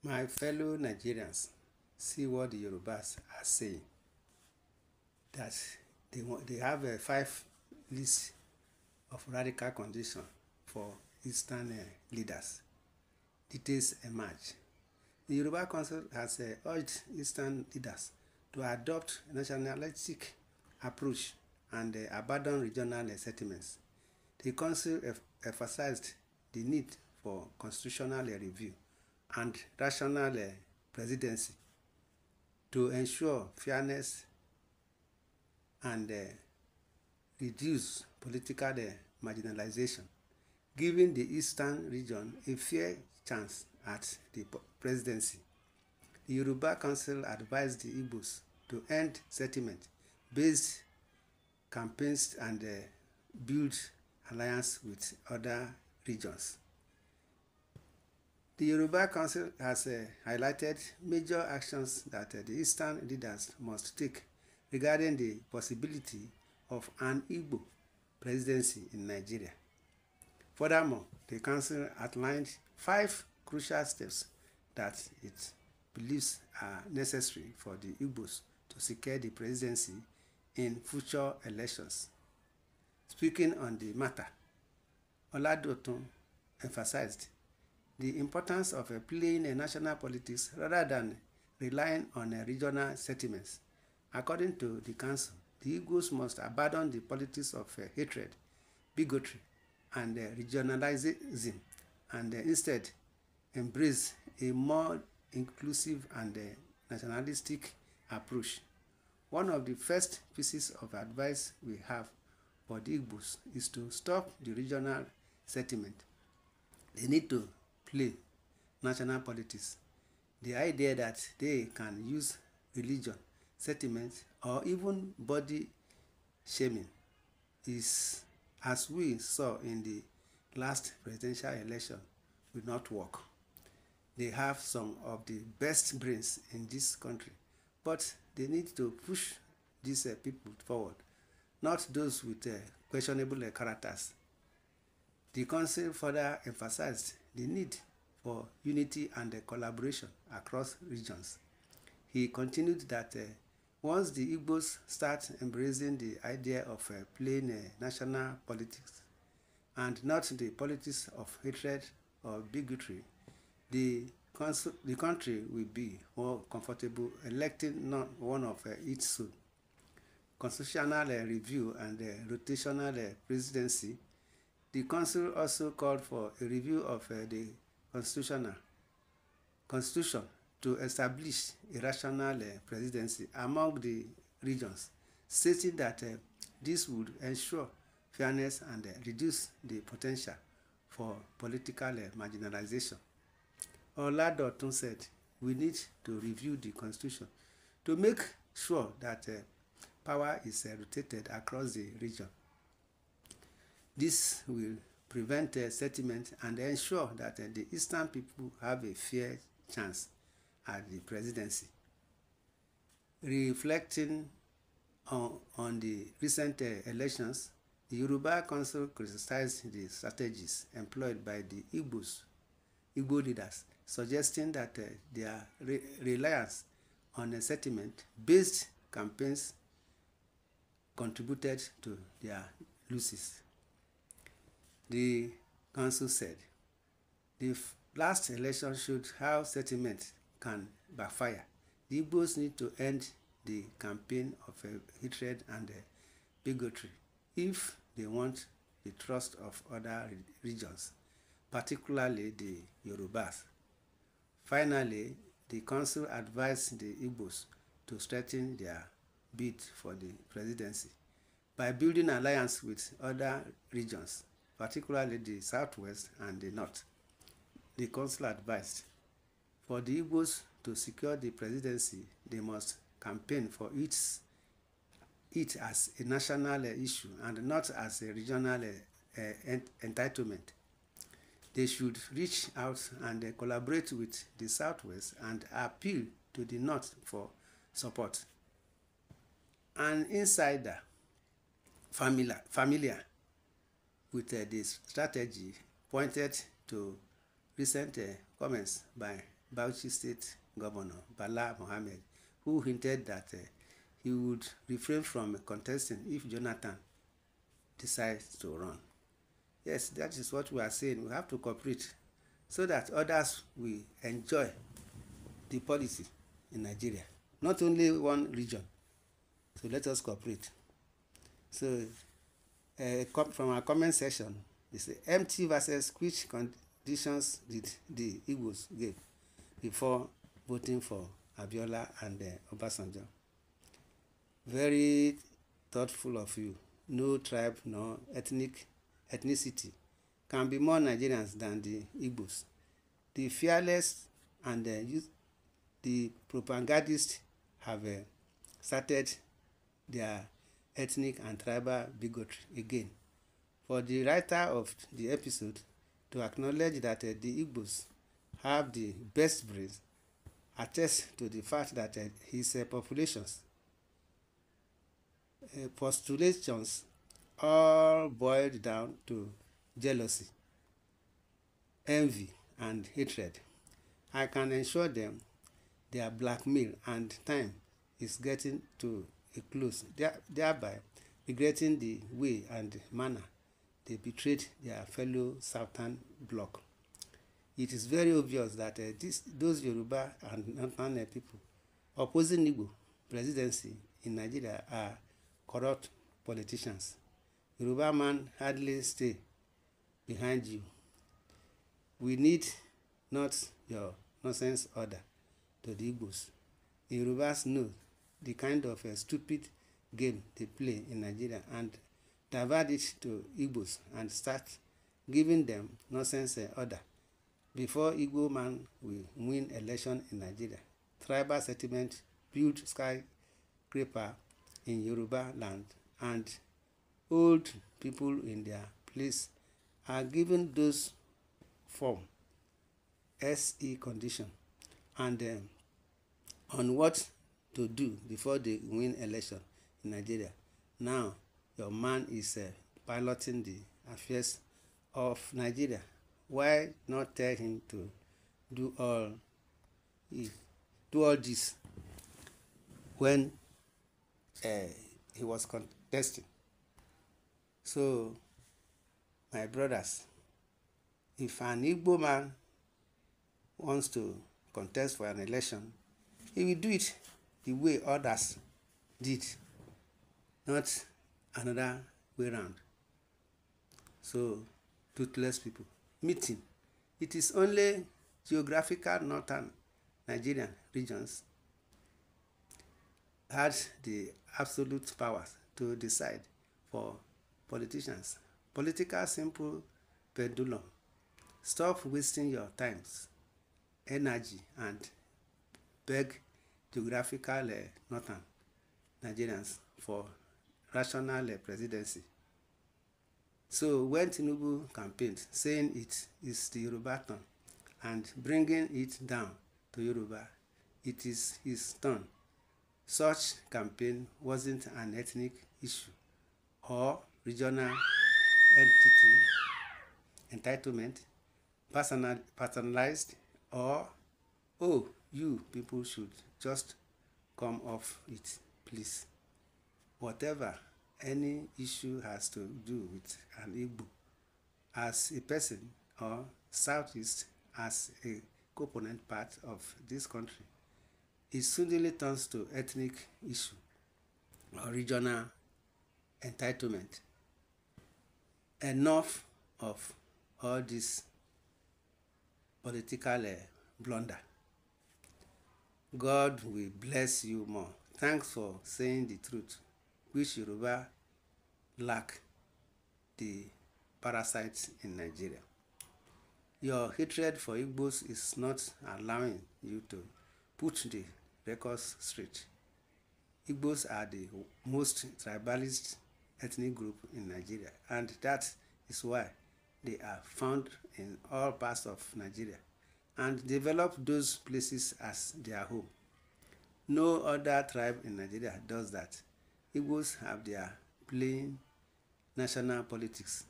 My fellow Nigerians, see what the Yorubas are saying. That they have a 5 list of radical conditions for Eastern leaders. Details emerge. The Yoruba Council has urged Eastern leaders to adopt a nationalistic approach and abandon regional settlements. The Council emphasized the need for constitutional review and rational presidency to ensure fairness and reduce political marginalization, giving the Eastern region a fair chance at the presidency. The Yoruba Council advised the Igbo'S to end settlement-based campaigns and build alliance with other regions. The Yoruba Council has highlighted major actions that the Eastern leaders must take regarding the possibility of an Igbo presidency in Nigeria. Furthermore, the Council outlined 5 crucial steps that it believes are necessary for the Igbo'S to secure the presidency in future elections. Speaking on the matter, Oladotun emphasized the importance of playing national politics rather than relying on regional settlements. According to the Council, the Igbo'S must abandon the politics of hatred, bigotry, and regionalism, and instead embrace a more inclusive and nationalistic approach. One of the first pieces of advice we have for the Igbo'S is to stop the regional settlement. They need to play national politics. The idea that they can use religion, settlement, or even body shaming is, as we saw in the last presidential election, will not work. They have some of the best brains in this country, but they need to push these people forward, not those with questionable characters. The Council further emphasized the need for unity and collaboration across regions. He continued that once the Igbo'S start embracing the idea of playing national politics and not the politics of hatred or bigotry, the country will be more comfortable electing one of its own. Constitutional review and rotational presidency. The Council also called for a review of the Constitution to establish a rational presidency among the regions, stating that this would ensure fairness and reduce the potential for political marginalization. Oladotun said we need to review the Constitution to make sure that power is rotated across the region. This will prevent settlement and ensure that the Eastern people have a fair chance at the presidency. Reflecting on the recent elections, the Yoruba Council criticized the strategies employed by the Igbo leaders, suggesting that their reliance on settlement-based campaigns contributed to their losses. The Council said the last election showed how settlement can backfire. The Igbo'S need to end the campaign of hatred and bigotry if they want the trust of other regions, particularly the Yorubas. Finally, the Council advised the Igbo'S to strengthen their bid for the presidency by building alliance with other regions, particularly the Southwest and the North. The Council advised for the Igbo'S to secure the presidency, they must campaign for it as a national issue and not as a regional entitlement. They should reach out and collaborate with the Southwest and appeal to the North for support. An insider familiar with this strategy pointed to recent comments by Bauchi State Governor Bala Mohammed, who hinted that he would refrain from contesting if Jonathan decides to run. Yes, that is what we are saying. We have to cooperate so that others will enjoy the policy in Nigeria, not only one region. So let us cooperate. So from our comment section, they say empty versus which conditions did the Igbo's give before voting for Abiola and Obasanjo? Very thoughtful of you. No tribe nor ethnicity can be more Nigerians than the Igbo's. The fearless and the propagandists have started their ethnic and tribal bigotry again. For the writer of the episode to acknowledge that the Igbo's have the best brains attests to the fact that his populations postulations all boiled down to jealousy, envy, and hatred. I can assure them their blackmail and time is getting to a close, thereby regretting the way and manner they betrayed their fellow Southern bloc. It is very obvious that those Yoruba and Northern people opposing Igbo presidency in Nigeria are corrupt politicians. Yoruba man hardly stay behind you. We need not your nonsense order to the Igbo's. The Yorubas know the kind of stupid game they play in Nigeria and divert it to Igbo's and start giving them nonsense order before Igbo man will win election in Nigeria. Tribal settlement build skyscraper in Yoruba land and old people in their place are given those form SE condition and on what to do before they win election in Nigeria. Now your man is piloting the affairs of Nigeria. Why not tell him to do all this when he was contesting? So, my brothers, if an Igbo man wants to contest for an election, he will do it the way others did, not another way round. So, toothless people. Meeting. It is only geographical northern Nigerian regions had the absolute powers to decide for politicians. Political simple pendulum. Stop wasting your times, energy, and beg geographical northern Nigerians for rational presidency. So when Tinubu campaigned saying it is the Yoruba turn and bringing it down to Yoruba, it is his turn. Such campaign wasn't an ethnic issue or regional entitlement, personalized, or, oh, you people should just come off it, please. Whatever any issue has to do with an Igbo as a person or Southeast as a component part of this country, it suddenly turns to ethnic issue or regional entitlement. Enough of all this political blunder. God will bless you more. Thanks for saying the truth, which Yoruba lack the parasites in Nigeria. Your hatred for Igbo's is not allowing you to put the records straight. Igbo's are the most tribalist ethnic group in Nigeria, and that is why they are found in all parts of Nigeria and develop those places as their home. No other tribe in Nigeria does that. Igbo's have their plain national politics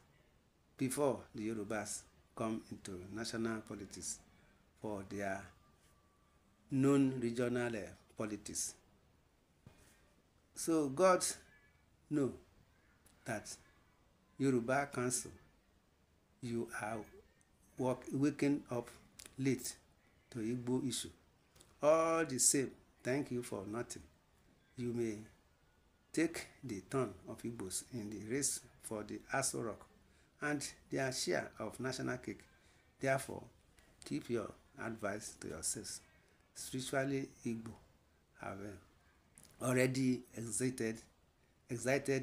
before the Yorubas come into national politics for their known regional politics. So God know that Yoruba Council, you are waking up late to Igbo issue. All the same, thank you for nothing. You may take the turn of Igbo'S in the race for the Aso Rock and their share of national cake. Therefore, keep your advice to yourselves. Spiritually, Igbo have already exited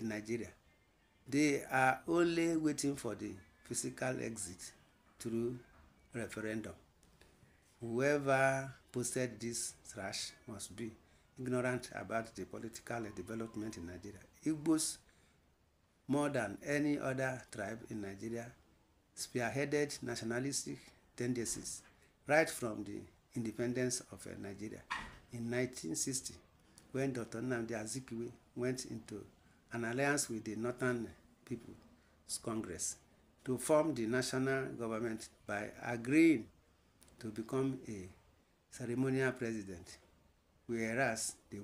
Nigeria. They are only waiting for the physical exit through referendum. Whoever posted this trash must be ignorant about the political development in Nigeria. Igbo'S, more than any other tribe in Nigeria, spearheaded nationalistic tendencies right from the independence of Nigeria. In 1960, when Dr. Nnamdi Azikiwe went into an alliance with the Northern People's Congress to form the national government by agreeing to become a ceremonial president, whereas the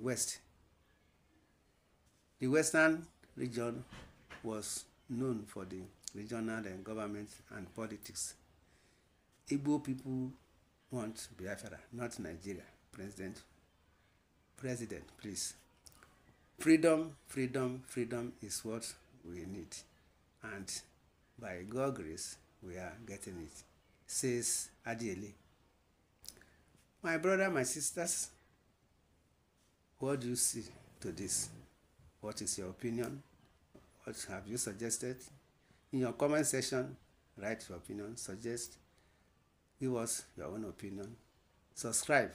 Western region was known for the regional government and politics. Igbo people want Biafra, not Nigeria. President, please. Freedom is what we need. And by God's grace, we are getting it, says Adiele. My brother, my sisters, what do you see to this? What is your opinion? What have you suggested? In your comment section, write your opinion, suggest, give us your own opinion. Subscribe,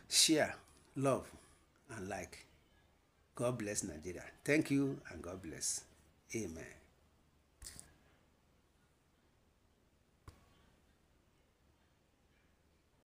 share, love, and like. God bless Nigeria. Thank you and God bless. Amen.